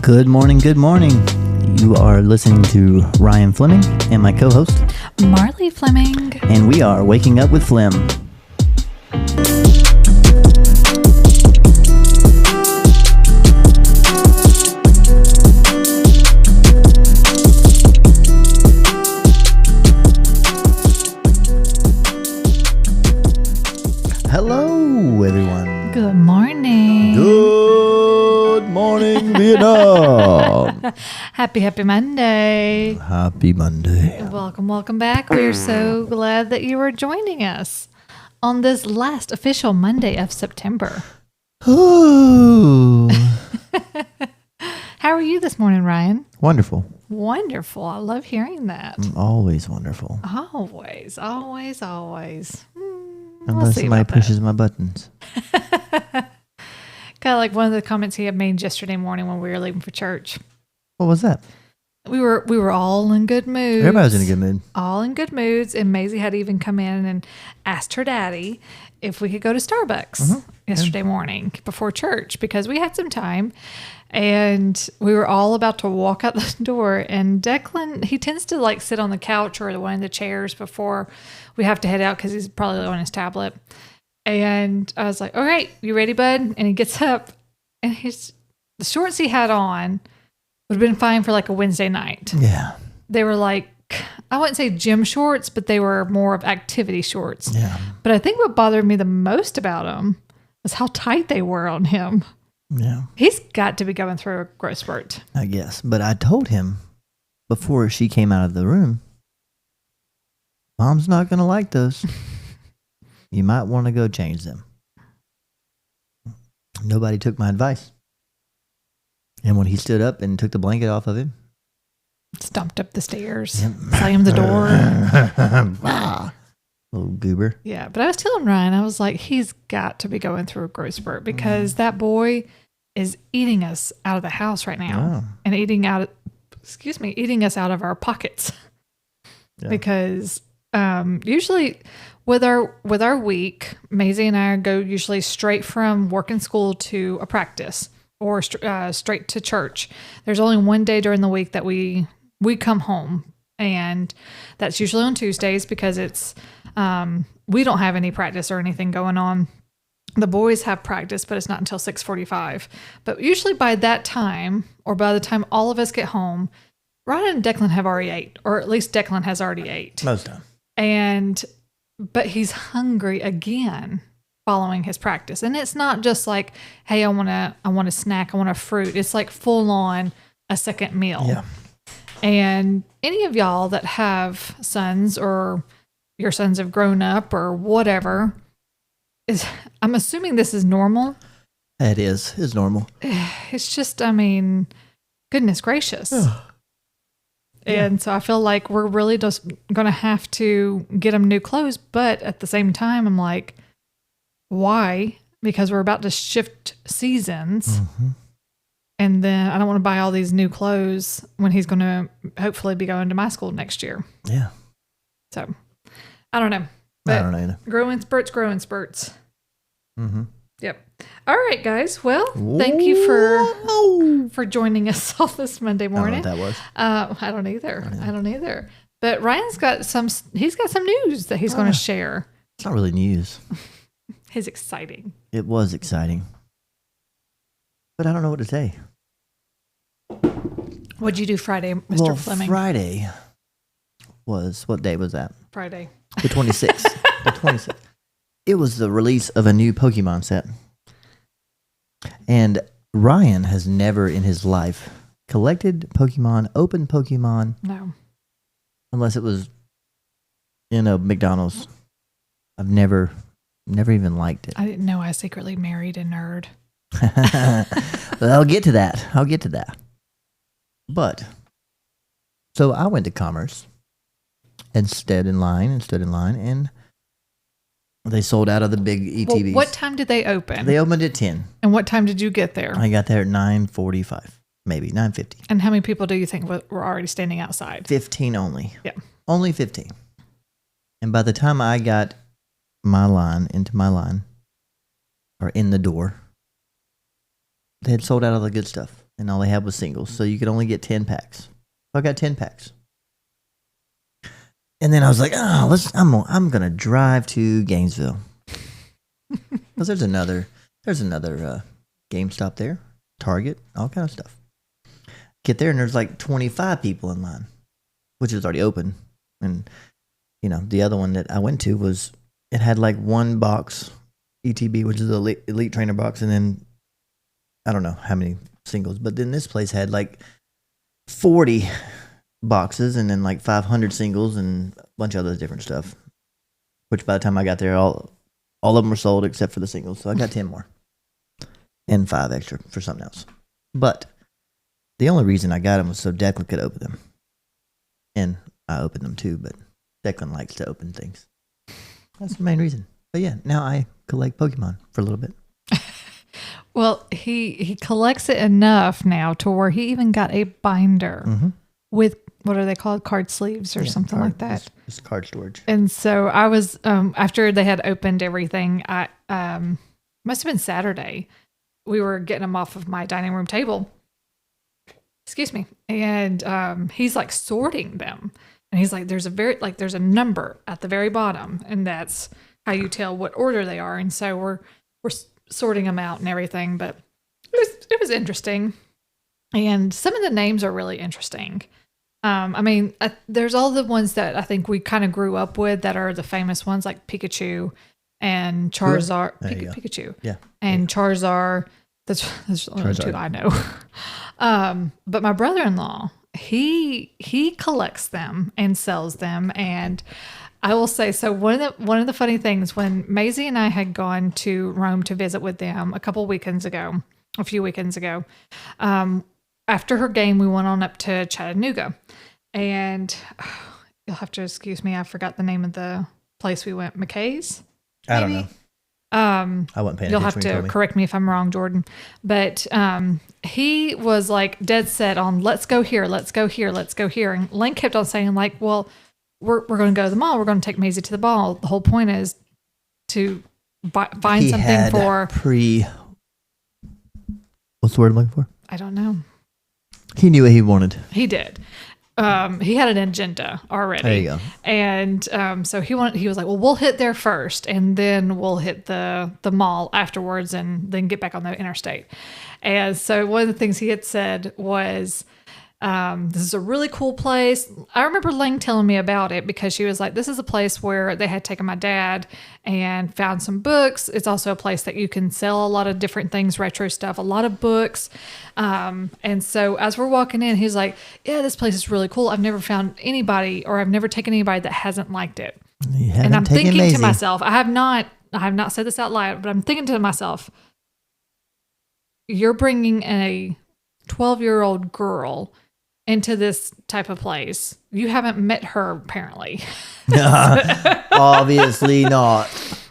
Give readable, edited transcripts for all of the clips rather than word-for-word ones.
Good morning, good morning. You are listening to Ryan Fleming and my co-host, Marlee Fleming. and we are Waking Up with Flem. Hello, everyone. Good morning. Good morning, Vietnam. Happy Monday. Happy Monday. Welcome back. We're so glad that you are joining us on this last official Monday of September. Ooh. How are you this morning, Ryan? Wonderful. Wonderful. I love hearing that. Always wonderful. Always. Unless somebody pushes my buttons. Kind of like one of the comments he had made yesterday morning when we were leaving for church. What was that? We were all in good moods. Everybody was in a good mood. All in good moods. And Maisie had even come in and asked her daddy if we could go to Starbucks yesterday morning before church because we had some time. And we were all about to walk out the door. And Declan, he tends to like sit on the couch or one of the chairs before we have to head out because he's probably on his tablet. And I was like, all right, you ready, bud? And he gets up and the shorts he had on would have been fine for like a Wednesday night. Yeah. They were like, I wouldn't say gym shorts, but they were more of activity shorts. Yeah. But I think what bothered me the most about them was how tight they were on him. Yeah. He's got to be going through a growth spurt. I guess. But I told him before she came out of the room, Mom's not going to like those. You might want to go change them. Nobody took my advice. And when he stood up and took the blanket off of him, Stomped up the stairs, Yep. slammed the door. Little goober. Yeah, but I was telling Ryan, I was like, he's got to be going through a growth spurt because that boy is eating us out of the house right now and eating us out of our pockets. Yeah. Because usually with our week, Maisie and I go usually straight from work and school to a practice or straight to church. There's only one day during the week that we come home, and that's usually on Tuesdays because it's we don't have any practice or anything going on. The boys have practice, but it's not until 6:45. But usually by that time, or by the time all of us get home, Ryan and Declan have already ate, or at least Declan has already ate. Most of them. But he's hungry again following his practice. And it's not just like, hey, I want a snack, I want a fruit. It's like full on a second meal. Yeah. And any of y'all that have sons or your sons have grown up or whatever, I'm assuming this is normal. It is. It's normal. It's just, goodness gracious. And so I feel like we're really just going to have to get them new clothes. But at the same time, I'm like, why? Because we're about to shift seasons. Mm-hmm. And then I don't want to buy all these new clothes when he's going to hopefully be going to my school next year. Yeah. So I don't know. I don't know either. Growing spurts. Mm-hmm. Yep. All right, guys. Well, thank you for joining us all this Monday morning. I don't know what that was. I don't either. But Ryan's got some news that he's going to share. It's not really news. It's exciting. It was exciting. But I don't know what to say. What'd you do Friday, Mr. Fleming? Friday was, what day was that? Friday. The 26th. The 26th. It was the release of a new Pokemon set. And Ryan has never in his life collected Pokemon, opened Pokemon. No. Unless it was in a McDonald's. I've never even liked it. I didn't know I secretly married a nerd. Well, I'll get to that. But, so I went to Commerce and stood in line, and they sold out of the big ETBs. Well, what time did they open? They opened at 10. And what time did you get there? I got there at 9:45, maybe 9:50. And how many people do you think were already standing outside? 15 only. Yeah. Only 15. And by the time I got into my line, or in the door, they had sold out all the good stuff. and all they had was singles, so you could only get 10 packs. So I got 10 packs. And then I was like, I'm gonna drive to Gainesville. Because there's another GameStop there, Target, all kind of stuff. Get there and there's like 25 people in line, which is already open. And the other one that I went to it had like one box ETB, which is the elite trainer box, and then I don't know how many singles, but then this place had like 40 boxes and then like 500 singles and a bunch of other different stuff, which by the time I got there, all of them were sold except for the singles. So I got 10 more and 5 extra for something else. But the only reason I got them was so Declan could open them. And I opened them too, but Declan likes to open things. That's the main reason. But yeah, now I collect Pokemon for a little bit. Well, he collects it enough now to where he even got a binder with, what are they called? Card sleeves or something like that. It's card storage. And so I was, after they had opened everything, I must have been Saturday, we were getting them off of my dining room table. Excuse me. And he's like sorting them. And he's like, there's a number at the very bottom, and that's how you tell what order they are. And so we're sorting them out and everything, but it was interesting. And some of the names are really interesting. There's all the ones that I think we kind of grew up with that are the famous ones, like Pikachu and Charizard. Pikachu. Yeah. And Charizard. That's the only two I know. But my brother-in-law, he collects them and sells them. And I will say, so one of the funny things, when Maisie and I had gone to Rome to visit with them a few weekends ago, after her game, we went on up to Chattanooga, and you'll have to excuse me, I forgot the name of the place we went. McKay's? I don't know. I wasn't paying attention. You'll have to correct me if I'm wrong, Jordan. But he was like dead set on, let's go here. And Lane kept on saying like, well, we're going to go to the mall. We're going to take Maisie to the mall. The whole point is to find something for what's the word I'm looking for? I don't know. He knew what he wanted. He did. He had an agenda already. There you go. And so he was like, well, we'll hit there first, and then we'll hit the mall afterwards, and then get back on the interstate. And so one of the things he had said was, this is a really cool place. I remember Lang telling me about it because she was like, this is a place where they had taken my dad and found some books. It's also a place that you can sell a lot of different things, retro stuff, a lot of books. And so as we're walking in, he's like, yeah, this place is really cool. I've never found anybody, or I've never taken anybody that hasn't liked it. And I'm thinking to myself, I have not said this out loud, but I'm thinking to myself, you're bringing a 12-year-old girl into this type of place. You haven't met her, apparently. Obviously not.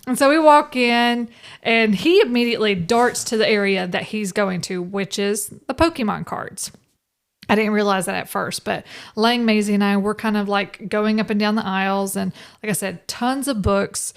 And so we walk in, and he immediately darts to the area that he's going to, which is the Pokemon cards. I didn't realize that at first, but Lang, Maisie, and I were kind of like going up and down the aisles, and like I said, tons of books,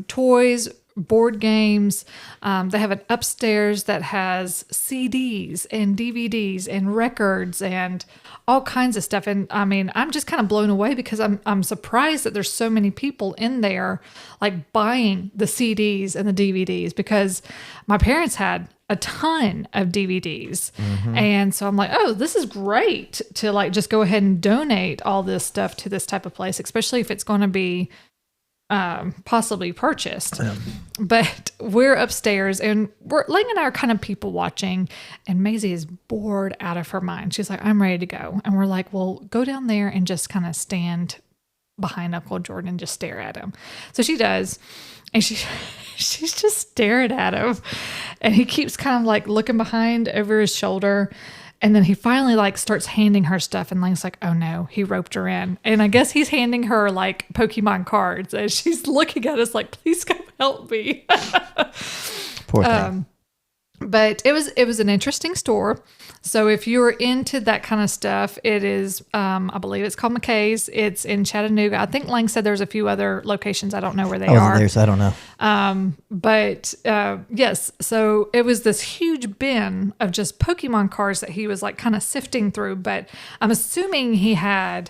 toys, board games. They have an upstairs that has CDs and DVDs and records and all kinds of stuff. And I mean, I'm just kind of blown away because I'm surprised that there's so many people in there like buying the CDs and the DVDs, because my parents had a ton of DVDs. And so I'm like, oh, this is great to like just go ahead and donate all this stuff to this type of place, especially if it's going to be possibly purchased. But we're upstairs, and Lang and I are kind of people watching, and Maisie is bored out of her mind. She's like, I'm ready to go. And we're like, well, go down there and just kind of stand behind Uncle Jordan and just stare at him. So she does, and she's just staring at him, and he keeps kind of like looking behind over his shoulder. And then he finally like starts handing her stuff, and Lang's like, oh no, he roped her in. And I guess he's handing her like Pokemon cards, and she's looking at us like, please come help me. Poor thing. But it was an interesting store. So if you're into that kind of stuff, it is, I believe it's called McKay's. It's in Chattanooga. I think Lang said there's a few other locations. I don't know where they I wasn't are. there, so I don't know. But yes, so it was this huge bin of just Pokemon cards that he was like kind of sifting through. But I'm assuming he had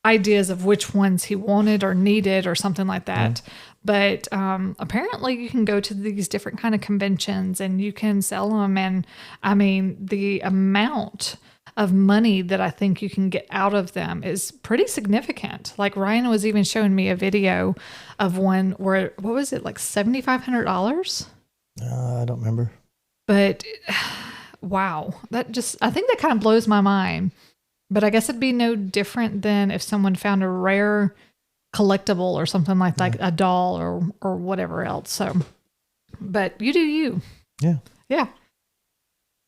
ideas of which ones he wanted or needed or something like that. But apparently you can go to these different kind of conventions and you can sell them. And I mean, the amount of money that I think you can get out of them is pretty significant. Like Ryan was even showing me a video of one where, what was it, like $7,500? I don't remember. But wow, I think that kind of blows my mind. But I guess it'd be no different than if someone found a rare collectible or something like a doll or whatever else. So, but you do you. Yeah. Yeah.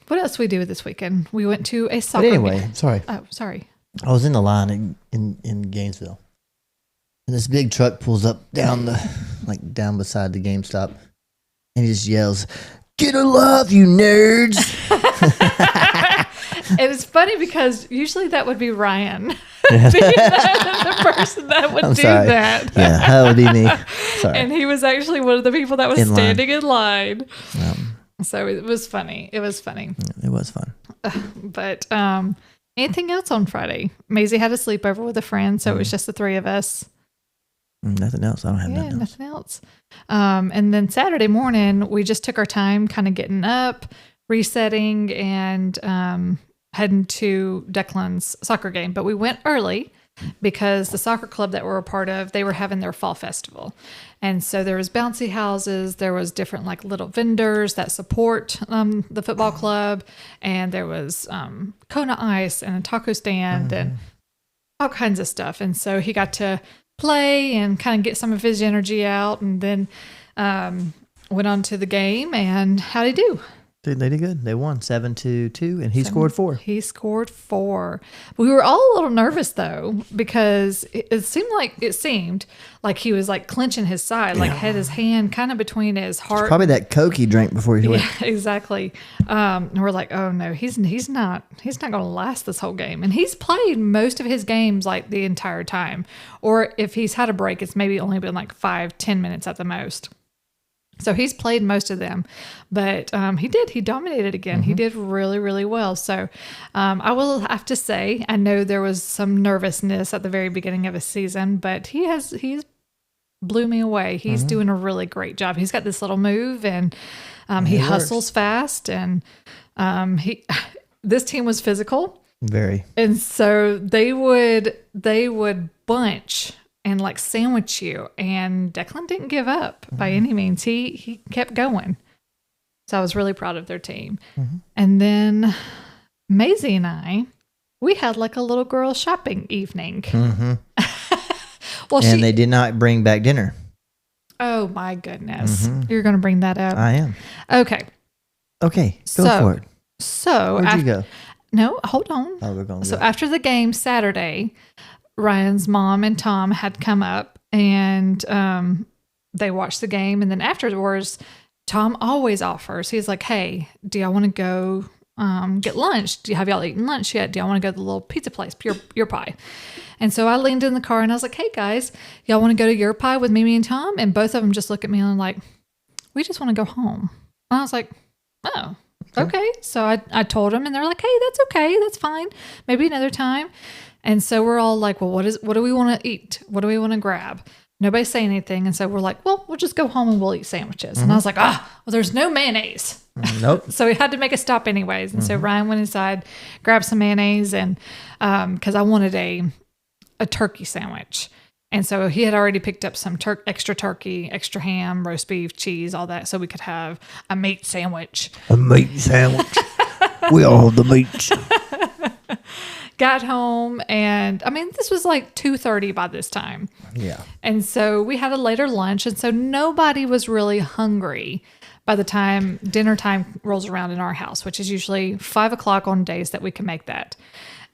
What else we do this weekend? We went to a soccer But anyway, game. sorry. Oh, sorry. I was in the line in Gainesville, and this big truck pulls up down beside the GameStop, and he just yells, "Get a love, you nerds!" It was funny because usually that would be Ryan. the person that would do that. Yeah, that would be me. Sorry. And he was actually one of the people that was standing in line. So it was funny. It was funny. It was fun. But anything else on Friday? Maisie had a sleepover with a friend, so it was just the three of us. Nothing else. I don't have nothing else. And then Saturday morning, we just took our time kind of getting up, resetting, and heading to Declan's soccer game. But we went early because the soccer club that we're a part of, they were having their fall festival. And so there was bouncy houses, there was different like little vendors that support the football club, and there was Kona Ice and a taco stand and all kinds of stuff. And so he got to play and kind of get some of his energy out, and then went on to the game. And how'd he do? Dude, they did good. They won 7-2, and he scored 4. He scored 4. We were all a little nervous though, because it seemed like he was like clenching his side, like had his hand kind of between his heart. It's probably that Coke he drank before he went. Yeah, exactly. And we're like, oh no, he's not going to last this whole game. And he's played most of his games like the entire time. Or if he's had a break, it's maybe only been like 5-10 minutes at the most. So he's played most of them, but he dominated again. He did really, really well. So I will have to say, I know there was some nervousness at the very beginning of his season, but he's blew me away. He's doing a really great job. He's got this little move, and he hustles fast, and this team was physical. Very. And so they would bunch and like sandwich you. And Declan didn't give up by any means. He kept going. So I was really proud of their team. And then Maisie and I, we had like a little girl shopping evening. Well, they did not bring back dinner. Oh my goodness. You're going to bring that up? I am. Okay. Go for it. So where'd you go? No, hold on. Oh, we're going to go. After the game Saturday, Ryan's mom and Tom had come up, and they watched the game. And then afterwards, Tom always offers. He's like, hey, do y'all want to go get lunch? Have y'all eaten lunch yet? Do y'all want to go to the little pizza place, Your Pie? And so I leaned in the car and I was like, hey guys, y'all want to go to Your Pie with Mimi and Tom? And both of them just look at me and I'm like, we just want to go home. And I was like, oh, okay. So I told them, and they're like, hey, that's okay. That's fine. Maybe another time. And so we're all like, well, what do we want to eat? What do we want to grab? Nobody's saying anything. And so we're like, well, we'll just go home and we'll eat sandwiches. And I was like, well, there's no mayonnaise. Nope. So we had to make a stop anyways. And so Ryan went inside, grabbed some mayonnaise, and because I wanted a turkey sandwich. And so he had already picked up some extra turkey, extra ham, roast beef, cheese, all that, so we could have a meat sandwich. A meat sandwich. We all the meat. Got home, and I mean, this was like 2:30 by this time. Yeah. And so we had a later lunch, and so nobody was really hungry by the time dinner time rolls around in our house, which is usually 5:00 on days that we can make that.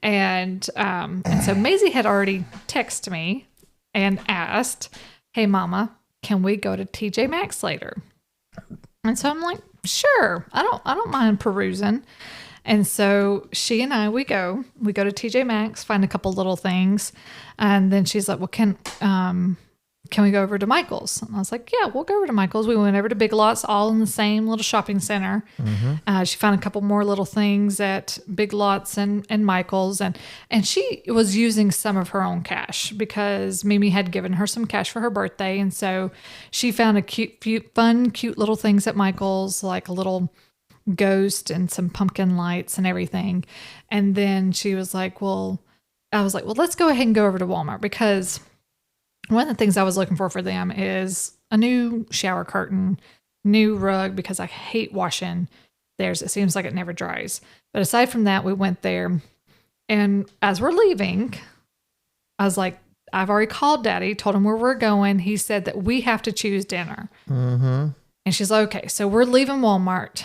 And so Maisie had already texted me and asked, hey, Mama, can we go to TJ Maxx later? And so I'm like, sure, I don't mind perusing. And so she and we go to TJ Maxx, find a couple little things. And then she's like, well, can we go over to Michael's? And I was like, yeah, we'll go over to Michael's. We went over to Big Lots, all in the same little shopping center. She found a couple more little things at Big Lots and Michael's. And she was using some of her own cash because Mimi had given her some cash for her birthday. And so she found a cute little things at Michael's, like a little ghost and some pumpkin lights and everything. And then she was like, I was like, well, let's go ahead and go over to Walmart, because one of the things I was looking for them is a new shower curtain, new rug, because I hate washing theirs. It seems like it never dries. But aside from that, we went there. And as we're leaving, I was like, I've already called Daddy, told him where we're going. He said that we have to choose dinner. And she's like, okay, so we're leaving Walmart.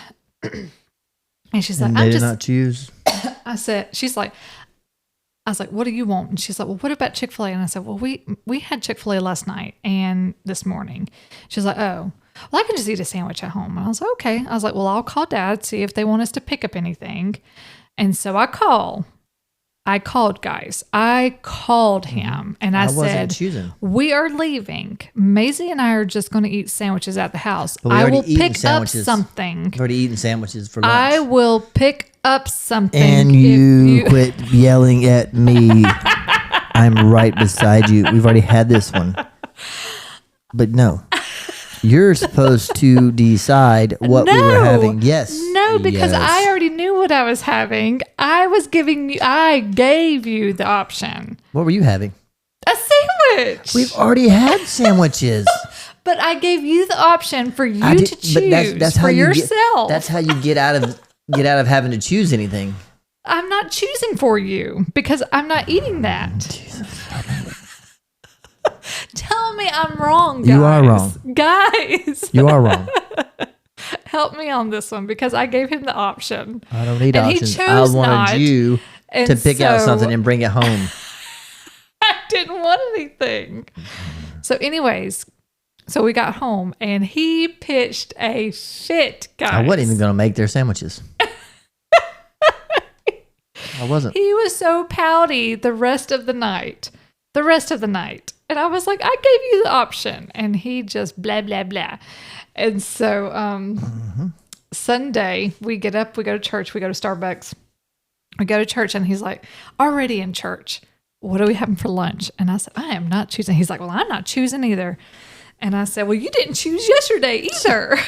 And she's like, they did not choose. I was like, what do you want? And she's like, well, what about Chick-fil-A? And I said, well, we had Chick-fil-A last night and this morning. She's like, oh, well, I can just eat a sandwich at home. And I was like, okay. I was like, well, I'll call Dad, see if they want us to pick up anything. And so I called, guys. I called him and I said, we are leaving. Maisie and I are just going to eat sandwiches at the house. I will pick up something. We've already eaten sandwiches for lunch. I will pick up something. And you quit yelling at me. I'm right beside you. We've already had this one. But no. You're supposed to decide what we were having. Yes. No, because I already knew what I was having. I gave you the option. What were you having? A sandwich. We've already had sandwiches. But I gave you the option for you to choose that's for yourself. That's how you get out of having to choose anything. I'm not choosing for you because I'm not eating that. Jesus. Tell me I'm wrong, guys. You are wrong. Guys. You are wrong. Help me on this one because I gave him the option. I don't need options. He chose I wanted you to pick out something and bring it home. I didn't want anything. So anyways, so we got home and he pitched a fit, guys. I wasn't even going to make their sandwiches. I wasn't. He was so pouty the rest of the night. And I was like, I gave you the option. And he just blah, blah, blah. And so Sunday, we get up, we go to church, we go to Starbucks. We go to church and he's like, already in church. What are we having for lunch? And I said, I am not choosing. He's like, well, I'm not choosing either. And I said, well, you didn't choose yesterday either.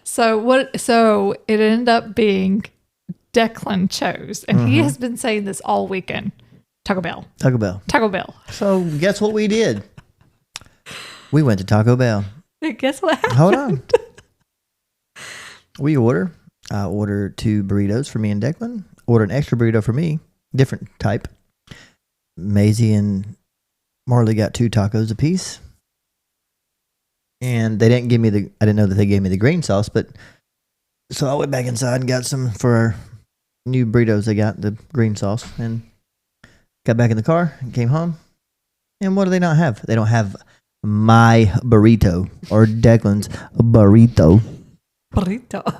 So it ended up being Declan chose. And he has been saying this all weekend. Taco Bell. So guess what we did? We went to Taco Bell. Guess what happened? Hold on. I ordered 2 burritos for me and Declan. Ordered an extra burrito for me. Different type. Maisie and Marlee got 2 tacos apiece. And they didn't give me I didn't know that they gave me the green sauce, but so I went back inside and got some for our new burritos. They got the green sauce and got back in the car and came home. And what do they not have? They don't have my burrito or Declan's burrito.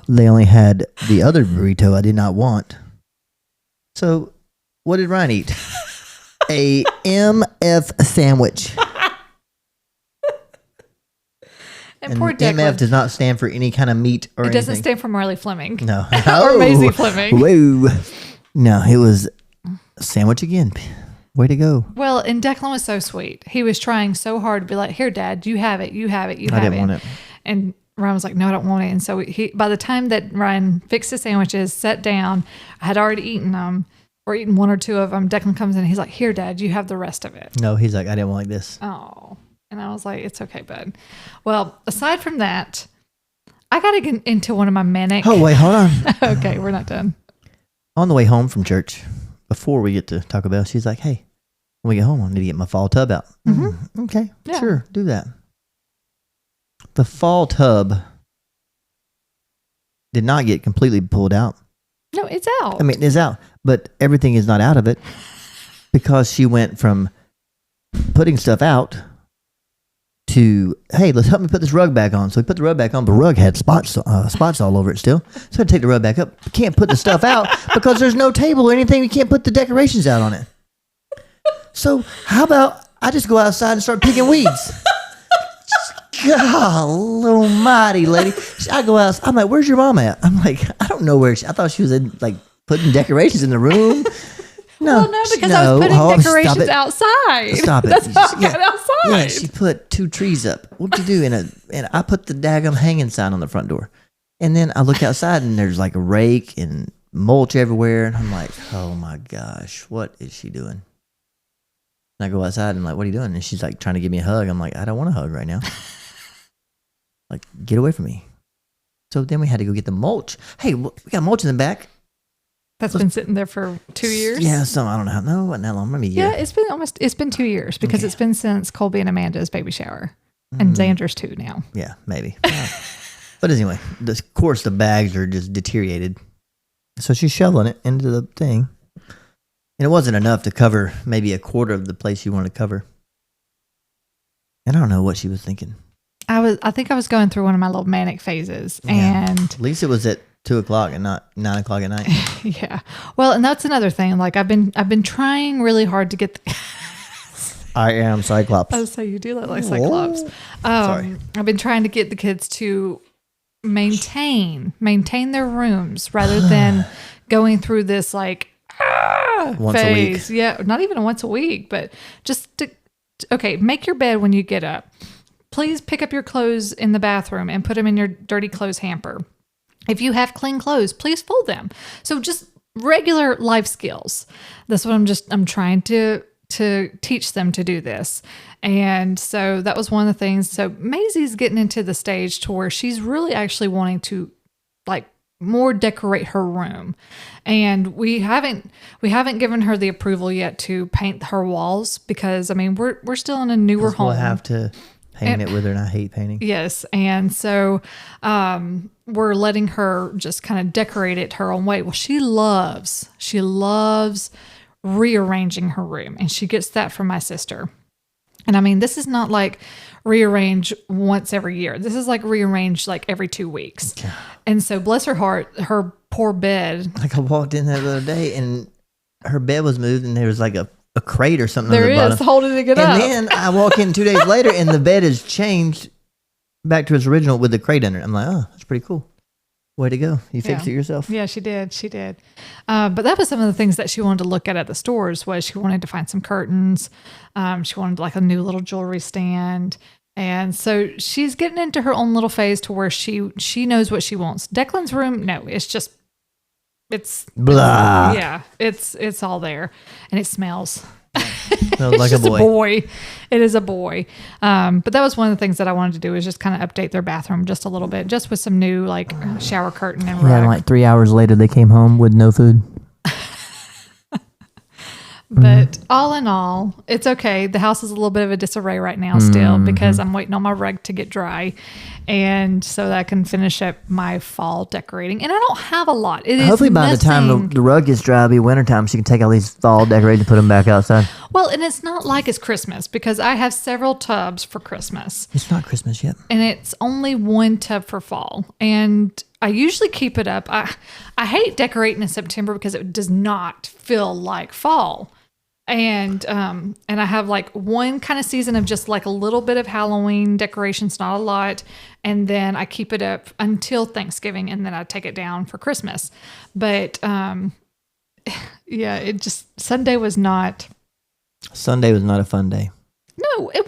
They only had the other burrito I did not want. So what did Ryan eat? A MF sandwich. And poor Declan. MF does not stand for any kind of meat or anything. It doesn't stand for Marlee Fleming. No. Or Maisie Fleming. Whoa. No, it was sandwich again. Way to go. Well, and Declan was so sweet. He was trying so hard to be like, here, Dad, you have it. I didn't want it. And Ryan was like, no, I don't want it. And so by the time that Ryan fixed the sandwiches, sat down, I had already eaten them or eaten 1 or 2 of them. Declan comes in and he's like, here, Dad, you have the rest of it. No, he's like, I didn't want this. Oh. And I was like, it's okay, bud. Well, aside from that, I got to get into one of my manic. Oh, wait, hold on. Okay, we're not done. On the way home from church, before we get to Taco Bell, she's like, hey, when we get home, I need to get my fall tub out. Okay, yeah. Sure, do that. The fall tub did not get completely pulled out. No, it's out. I mean, it's out, but everything is not out of it because she went from putting stuff out to, hey, let's help me put this rug back on. So we put the rug back on. The rug had spots all over it still. So I take the rug back up. Can't put the stuff out because there's no table or anything. You can't put the decorations out on it. So how about I just go outside and start picking weeds? God almighty, lady. I go out. I'm like, where's your mom at? I'm like, I don't know where I thought she was like putting decorations in the room. No, well, no, because I was putting decorations outside. Stop it. That's how I got outside. Yeah, she put 2 trees up. What'd you do? And I put the daggum hanging sign on the front door. And then I look outside and there's like a rake and mulch everywhere. And I'm like, oh my gosh, what is she doing? And I go outside and I'm like, what are you doing? And she's like trying to give me a hug. I'm like, I don't want a hug right now. Like, get away from me. So then we had to go get the mulch. Hey, we got mulch in the back. That's been sitting there for 2 years? Yeah, I don't know. No, it wasn't that long. Maybe a year. Yeah, it's been 2 years because it's been since Colby and Amanda's baby shower. And Xander's too now. Yeah, maybe. But anyway, of course the bags are just deteriorated. So she's shoveling it into the thing. And it wasn't enough to cover maybe a quarter of the place you want to cover. And I don't know what she was thinking. I think I was going through one of my little manic phases. Yeah. And at least it was at 2:00 and not 9:00 at night. Yeah. Well, and that's another thing. Like I've been trying really hard to get I am Cyclops. Oh, so you do look like Cyclops. Sorry. I've been trying to get the kids to maintain their rooms rather than going through this like once phase. a week. Yeah, not even once a week, but just okay, make your bed when you get up. Please pick up your clothes in the bathroom and put them in your dirty clothes hamper. If you have clean clothes, please fold them. So just regular life skills. That's what I'm trying to teach them to do this. And so that was one of the things. So Maisie's getting into the stage to where she's really actually wanting to like more decorate her room. And we haven't given her the approval yet to paint her walls because I mean we're still in a newer home. We'll have to paint it with her, and I hate painting. Yes. And so we're letting her just kind of decorate it her own way. Well, she loves rearranging her room, and she gets that from my sister. And I mean, this is not like rearrange once every year. This is like rearrange like every 2 weeks. God. And so bless her heart, her poor bed. Like I walked in there the other day and her bed was moved and there was like a crate or something. There on the is holding it up. And then I walk in 2 days later and the bed is changed back to its original with the crate under it. I'm like, oh, that's pretty cool. Way to go. You fixed it yourself. Yeah, she did. But that was some of the things that she wanted to look at the stores was she wanted to find some curtains. She wanted like a new little jewelry stand. And so she's getting into her own little phase to where she knows what she wants. Declan's room, no, it's blah. It's all there and it smells. Smells like a boy. It is a boy. But that was one of the things that I wanted to do is just kind of update their bathroom just a little bit, just with some new like shower curtain and rug. Yeah, like 3 hours later they came home with no food. But all in all, it's okay. The house is a little bit of a disarray right now still because I'm waiting on my rug to get dry. And so that I can finish up my fall decorating. And I don't have a lot. Hopefully by the time the rug gets dry, it'll be wintertime, so you can take all these fall decorations and put them back outside. Well, and it's not like it's Christmas because I have several tubs for Christmas. It's not Christmas yet. And it's only one tub for fall. And I usually keep it up. I hate decorating in September because it does not feel like fall. And I have like one kind of season of just like a little bit of Halloween decorations, not a lot. And then I keep it up until Thanksgiving and then I take it down for Christmas. But yeah, Sunday was not a fun day. No, it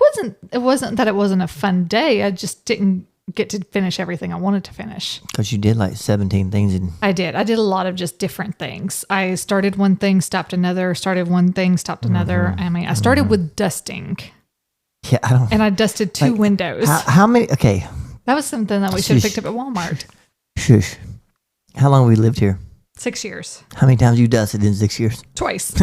wasn't that it wasn't a fun day. I just didn't get to finish everything I wanted to finish. Because you did like 17 things. I did a lot of just different things. I started one thing, stopped another, started one thing, stopped another. I mean, I started with dusting. Yeah, and I dusted 2 windows. How many? Okay. That was something that we should have picked up at Walmart. Shush. How long have we lived here? 6 years. How many times have you dusted in 6 years? Twice.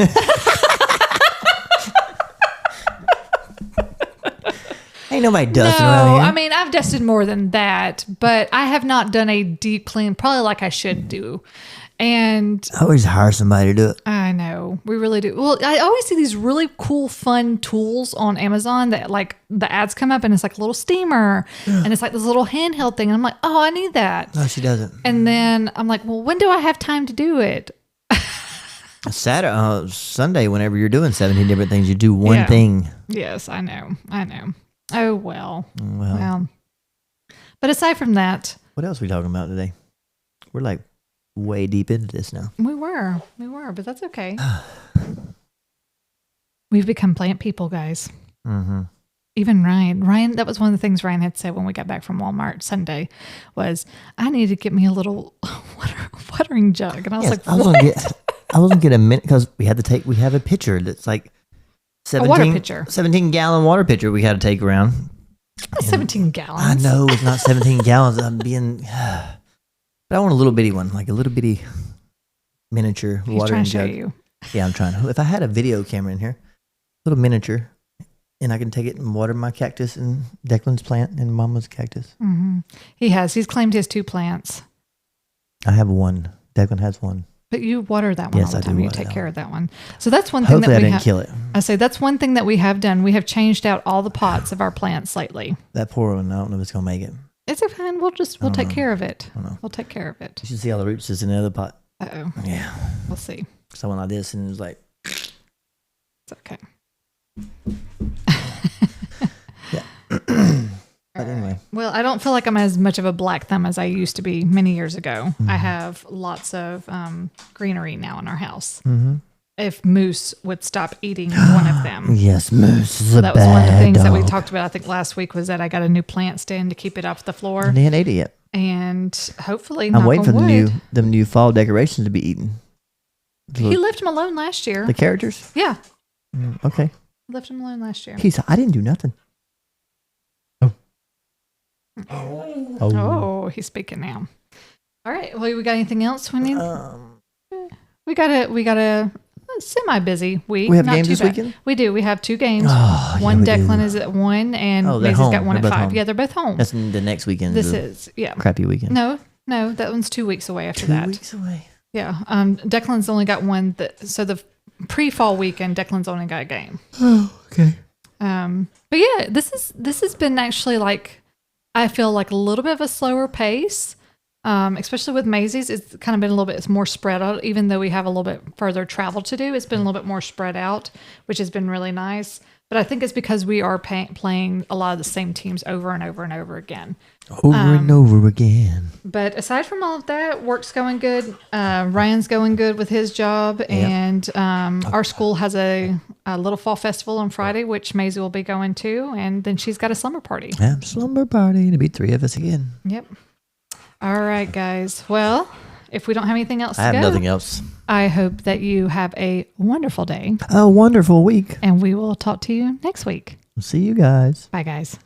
Ain't nobody dusting around No, here. I mean, I've dusted more than that, but I have not done a deep clean, probably like I should do. And I always hire somebody to do it. I know, we really do. Well, I always see these really cool, fun tools on Amazon that like the ads come up and it's like a little steamer and it's like this little handheld thing. And I'm like, oh, I need that. No, she doesn't. And then I'm like, well, when do I have time to do it? Saturday, Sunday, whenever you're doing 17 different things, you do one thing. Yes, I know. Oh, well. Well. But aside from that. What else are we talking about today? We're like way deep into this now. We were, but that's okay. We've become plant people, guys. Mm-hmm. Even Ryan, that was one of the things Ryan had said when we got back from Walmart Sunday was, I need to get me a little watering jug. And I was like, what? I was going to get a minute because we have a pitcher that's like 17, a water pitcher. 17-gallon water pitcher we had to take around. 17 gallons. I know it's not 17 gallons. I'm being, but I want a little bitty one, like a little bitty miniature watering jug. You. Yeah, I'm trying to. If I had a video camera in here, little miniature, and I can take it and water my cactus and Declan's plant and Mama's cactus. Mm-hmm. He's claimed his 2 plants. I have one. Declan has one. But you water that one all the time. You take care of that one. So that's one thing Hopefully that we I didn't kill it. I say that's one thing that we have done. We have changed out all the pots of our plants lately. That poor one, I don't know if it's going to make it. It's okay. We'll take care of it. We'll take care of it. You should see all the roots is in the other pot. Uh-oh. Yeah. We'll see. Someone like this and it's like. It's okay. Yeah. But anyway. Well, I don't feel like I'm as much of a black thumb as I used to be many years ago. Mm-hmm. I have lots of greenery now in our house. Mm-hmm. If Moose would stop eating one of them. Yes, Moose is So a that was one of the things that we dog. talked about, I think, last week was that I got a new plant stand to keep it off the floor. And they hadn't ate it yet. And hopefully, I'm waiting for wood, the new fall decorations to be eaten. He left him alone last year. The characters? Yeah. Okay. Left him alone last year. I didn't do nothing. Oh, he's speaking now. All right. Well, we got anything else we need? We got a semi-busy week. We have Not games too this bad. weekend? We do. We have 2 games. Oh, One yeah, we Declan do. is at 1 and they're Maisie's home. got 1 They're at both 5. home. Yeah, they're both home. That's the next weekend. This is, yeah. Crappy weekend. No, that one's 2 weeks away after 2 that. weeks away. Yeah. Declan's only got one. So the pre-fall weekend, Declan's only got a game. Oh, okay. But yeah, this has been actually like, I feel like a little bit of a slower pace, especially with Maisie's. It's kind of been a little bit more spread out, even though we have a little bit further travel to do. It's been a little bit more spread out, which has been really nice. But I think it's because we are playing a lot of the same teams over and over and over again. Over and over again. But aside from all of that, work's going good. Ryan's going good with his job. Yep. And our school has a little fall festival on Friday, which Maisie will be going to. And then she's got a slumber party. Yeah, slumber party. It'll be 3 of us again. Yep. All right, guys. Well, if we don't have anything else I to have go, nothing else. I hope that you have a wonderful day. A wonderful week. And we will talk to you next week. See you guys. Bye, guys.